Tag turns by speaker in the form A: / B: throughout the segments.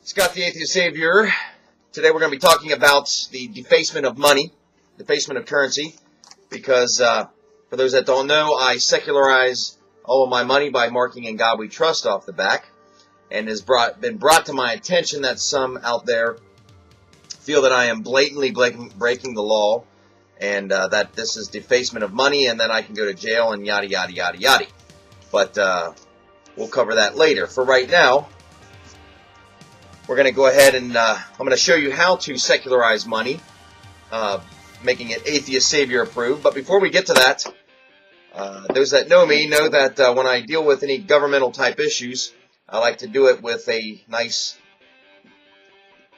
A: Scott the Atheist Savior. Today we're going to be talking about the defacement of money, defacement of currency, because for those that don't know, I secularize all of my money by marking "In God We Trust" off the back, and has been brought to my attention that some out there feel that I am blatantly breaking the law, and that this is defacement of money, and then I can go to jail and yada yada yada yada. But we'll cover that later. For right now, we're going to go ahead and I'm going to show you how to secularize money, making it Atheist Savior approved. But before we get to that, those that know me know that when I deal with any governmental type issues, I like to do it with a nice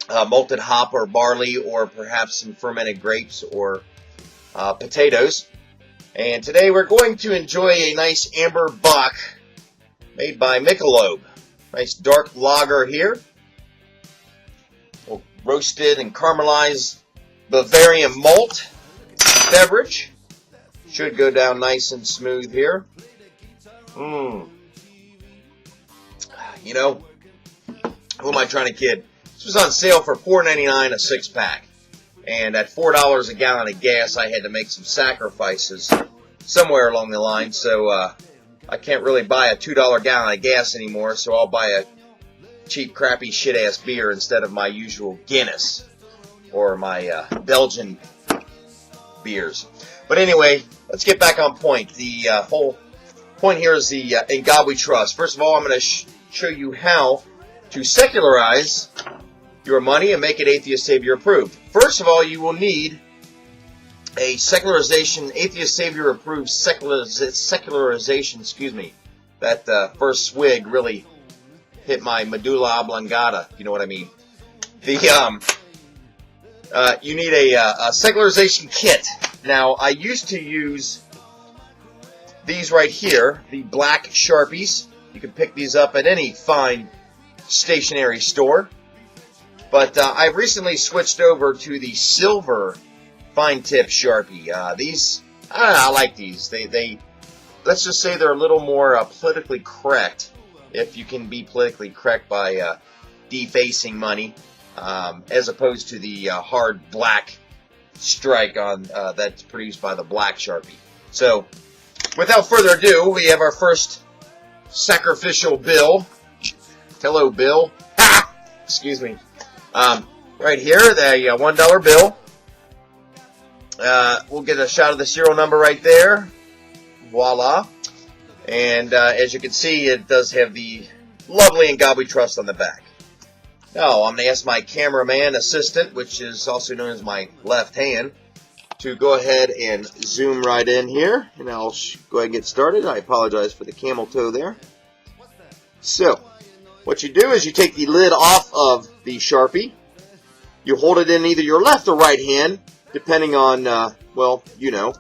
A: malted hop or barley, or perhaps some fermented grapes or potatoes. And today we're going to enjoy a nice amber bock made by Michelob. Nice dark lager here. Roasted and caramelized Bavarian malt beverage. Should go down nice and smooth here. You know, who am I trying to kid? This was on sale for $4.99 a six-pack. And at $4 a gallon of gas, I had to make some sacrifices somewhere along the line. So I can't really buy a $2 gallon of gas anymore, so I'll buy a cheap, crappy, shit-ass beer instead of my usual Guinness or my Belgian beers. But anyway, let's get back on point. The whole point here is the "In God We Trust." First of all, I'm going to show you how to secularize your money and make it Atheist Savior approved. First of all, you will need a secularization, Atheist Savior approved secularization, That first swig really hit my medulla oblongata, you know what I mean. You need a secularization kit. Now, I used to use these right here, the black Sharpies. You can pick these up at any fine stationery store. But I've recently switched over to the silver fine tip Sharpie. I like these. They let's just say they're a little more politically correct, if you can be politically correct by defacing money, as opposed to the hard black strike on that's produced by the black Sharpie. So, without further ado, we have our first sacrificial bill. Hello, Bill. Ha! Excuse me. Right here, the $1 bill. We'll get a shot of the serial number right there. Voila. And as you can see, it does have the lovely "In God We Trust" on the back. Now, I'm going to ask my cameraman assistant, which is also known as my left hand, to go ahead and zoom right in here. And I'll go ahead and get started. I apologize for the camel toe there. So, what you do is you take the lid off of the Sharpie. You hold it in either your left or right hand, depending on, well, you know.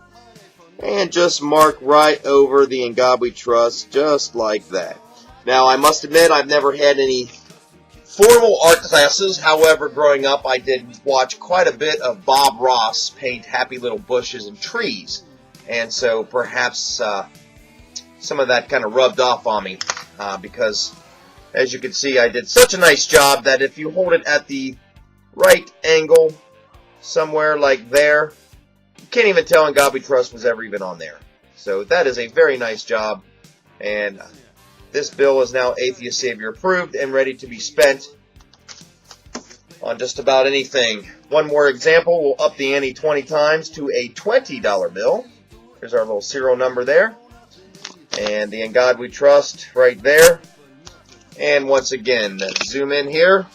A: And just mark right over the "In God We Trust," just like that. Now, I must admit, I've never had any formal art classes. However, growing up, I did watch quite a bit of Bob Ross paint happy little bushes and trees. And so, perhaps, some of that kind of rubbed off on me. Because, as you can see, I did such a nice job that if you hold it at the right angle, somewhere like there, you can't even tell "In God We Trust" was ever even on there. So that is a very nice job, and this bill is now Atheist Savior approved and ready to be spent on just about anything. One more example, we'll up the ante 20 times to a $20 bill. Here's our little serial number there, and the "In God We Trust" right there. And once again, zoom in here.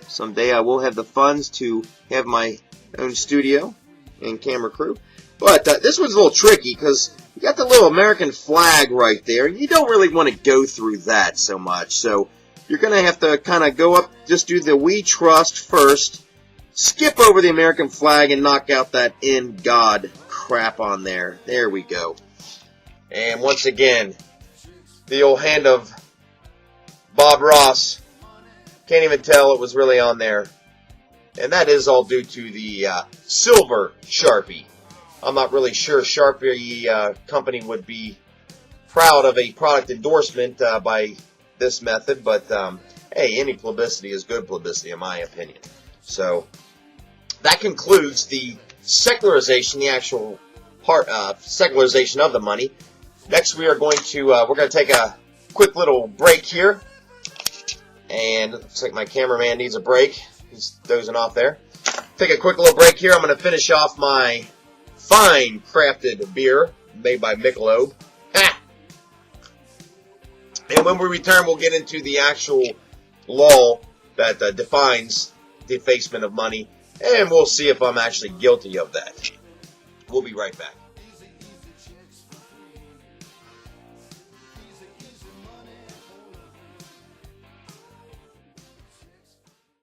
A: Someday I will have the funds to have my own studio and camera crew. But this one's a little tricky because you got the little American flag right there. And you don't really want to go through that so much. So you're going to have to kind of go up, just do the "We Trust" first. Skip over the American flag and knock out that "In God" crap on there. There we go. And once again, the old hand of Bob Ross. Can't even tell it was really on there. And that is all due to the silver Sharpie. I'm not really sure Sharpie company would be proud of a product endorsement by this method, but hey, any publicity is good publicity in my opinion. So that concludes the secularization, the actual part secularization of the money. Next, we are going to we're going to take a quick little break here, and it looks like my cameraman needs a break. He's dozing off there. Take a quick little break here. I'm going to finish off my fine crafted beer made by Michelob. And when we return, we'll get into the actual law that defines defacement of money, and we'll see if I'm actually guilty of that. We'll be right back.